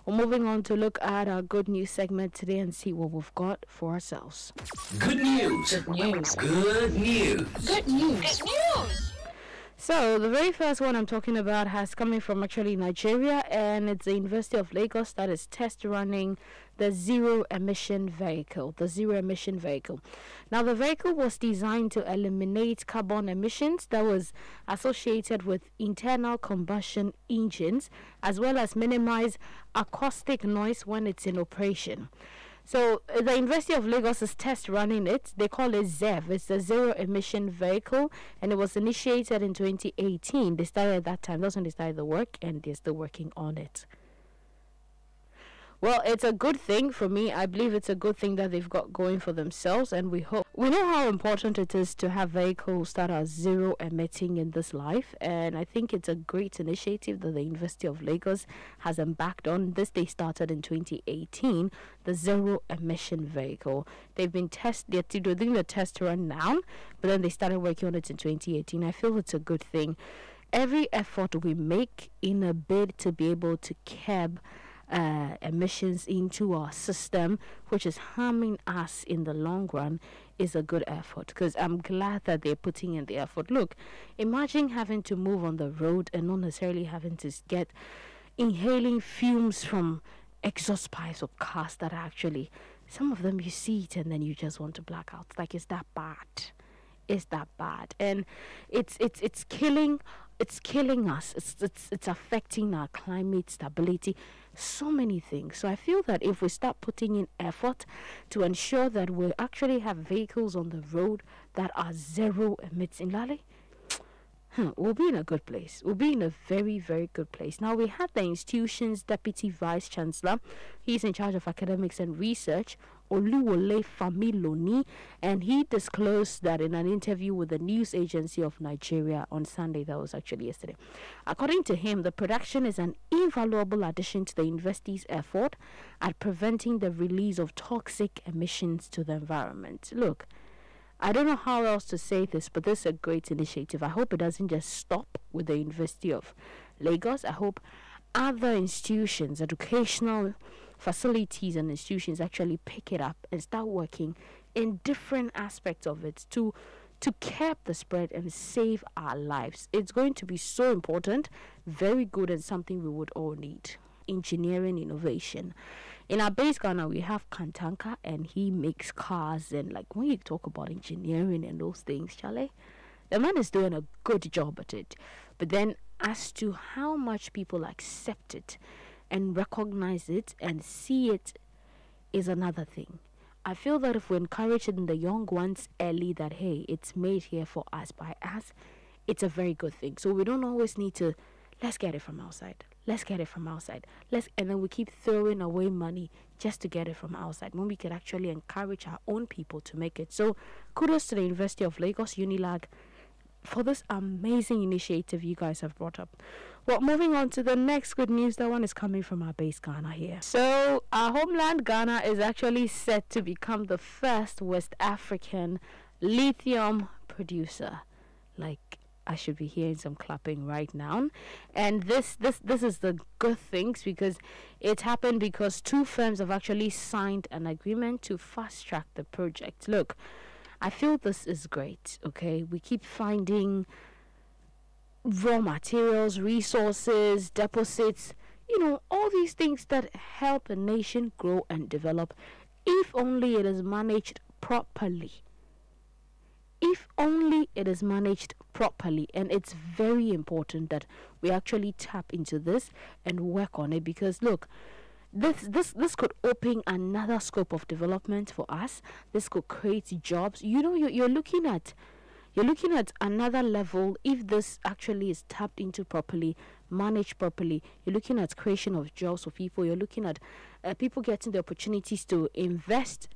We're moving on to look at our good news segment today and see what we've got for ourselves. Good news. Good news. Good news. Good news. Good news. So the very first one I'm talking about has coming from actually Nigeria, and it's the University of Lagos that is test running the zero emission vehicle. Now the vehicle was designed to eliminate carbon emissions that was associated with internal combustion engines, as well as minimize acoustic noise when it's in operation. So the University of Lagos is test running it. They call it ZEV. It's a zero emission vehicle, and it was initiated in 2018. They started at that time. That's when they started the work, and they're still working on it. Well, it's a good thing for me. I believe it's a good thing that they've got going for themselves, and we know how important it is to have vehicles that are zero emitting in this life, and I think it's a great initiative that the University of Lagos has embarked on. This they started in 2018, the zero emission vehicle. They're doing the test run now, but then they started working on it in 2018. I feel it's a good thing. Every effort we make in a bid to be able to curb emissions into our system, which is harming us in the long run, is a good effort, because I'm glad that they're putting in the effort. Look, imagine having to move on the road and not necessarily having to get inhaling fumes from exhaust pipes of cars that are actually, some of them you see it and then you just want to black out. Like, is that bad? Is that bad? And it's killing us. It's affecting our climate stability, so many things. So I feel that if we start putting in effort to ensure that we actually have vehicles on the road that are zero emitting, Lali, we'll be in a good place. We'll be in a very, very good place. Now, we had the institution's deputy vice chancellor. He's in charge of academics and research, Oluwole Familoni, and he disclosed that in an interview with the news agency of Nigeria on Sunday. That was actually yesterday. According to him, the production is an invaluable addition to the university's effort at preventing the release of toxic emissions to the environment. Look, I don't know how else to say this, but this is a great initiative. I hope it doesn't just stop with the University of Lagos. I hope other institutions, educational facilities and institutions actually pick it up and start working in different aspects of it to curb the spread and save our lives. It's going to be so important, very good, and something we would all need. Engineering innovation. In our base Ghana, we have Kantanka, and he makes cars, and like when you talk about engineering and those things, Charlie, the man is doing a good job at it. But then as to how much people accept it and recognize it and see it is another thing. I feel that if we encourage it in the young ones early, that hey, it's made here for us by us, it's a very good thing. So we don't always need to, let's get it from outside. And then we keep throwing away money just to get it from outside, when we could actually encourage our own people to make it. So kudos to the University of Lagos, Unilag, for this amazing initiative you guys have brought up. Well, moving on to the next good news. That one is coming from our base Ghana here. So our homeland Ghana is actually set to become the first West African lithium producer. Like, I should be hearing some clapping right now. And this is the good things, because it happened because two firms have actually signed an agreement to fast track the project. Look, I feel this is great, okay? We keep finding raw materials, resources, deposits, all these things that help a nation grow and develop, if only it is managed properly. And it's very important that we actually tap into this and work on it, because look, this could open another scope of development for us. This could create jobs. You're looking at another level if this actually is tapped into properly, managed properly. You're looking at creation of jobs for people. You're looking at people getting the opportunities to invest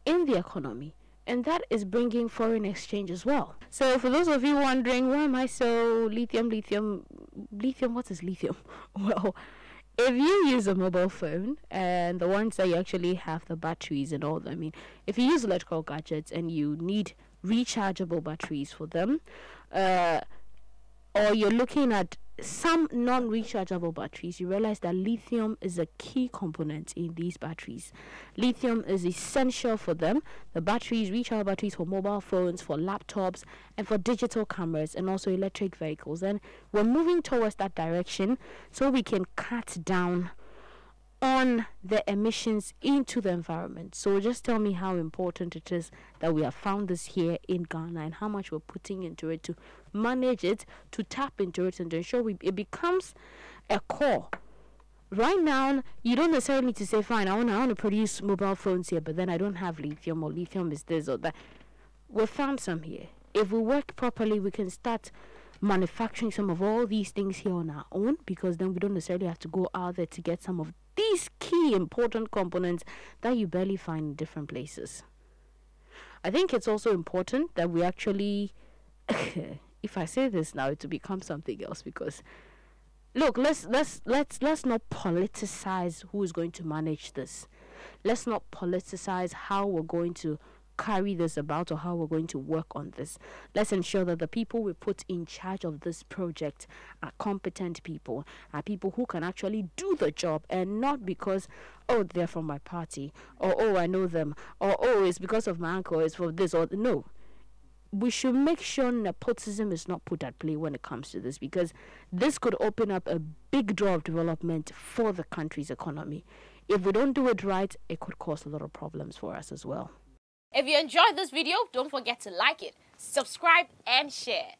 in the economy. And that is bringing foreign exchange as well. So for those of you wondering, why am I so lithium? What is lithium? Well, if you use a mobile phone, and the ones that you actually have the batteries and all, if you use electrical gadgets and you need rechargeable batteries for them, or you're looking at some non-rechargeable batteries, you realize that lithium is a key component in these batteries. Lithium is essential for them. The batteries, rechargeable batteries for mobile phones, for laptops, and for digital cameras, and also electric vehicles. And we're moving towards that direction so we can cut down on the emissions into the environment. So just tell me how important it is that we have found this here in Ghana, and how much we're putting into it to manage it, to tap into it, and to ensure it becomes a core. Right now, you don't necessarily need to say, fine, I want to produce mobile phones here, but then I don't have lithium, or lithium is this or that. We've found some here. If we work properly, we can start manufacturing some of all these things here on our own, because then we don't necessarily have to go out there to get some of these key important components that you barely find in different places. I think it's also important that we actually if I say this now, it will become something else, because look, let's not politicize who is going to manage this. Let's not politicize how we're going to carry this about, or how we're going to work on this. Let's ensure that the people we put in charge of this project are competent people, are people who can actually do the job, and not because, oh, they're from my party, or oh, I know them, or oh, it's because of my uncle, it's for this, or no. We should make sure nepotism is not put at play when it comes to this, because this could open up a big door of development for the country's economy. If we don't do it right, it could cause a lot of problems for us as well. If you enjoyed this video, don't forget to like it, subscribe, and share.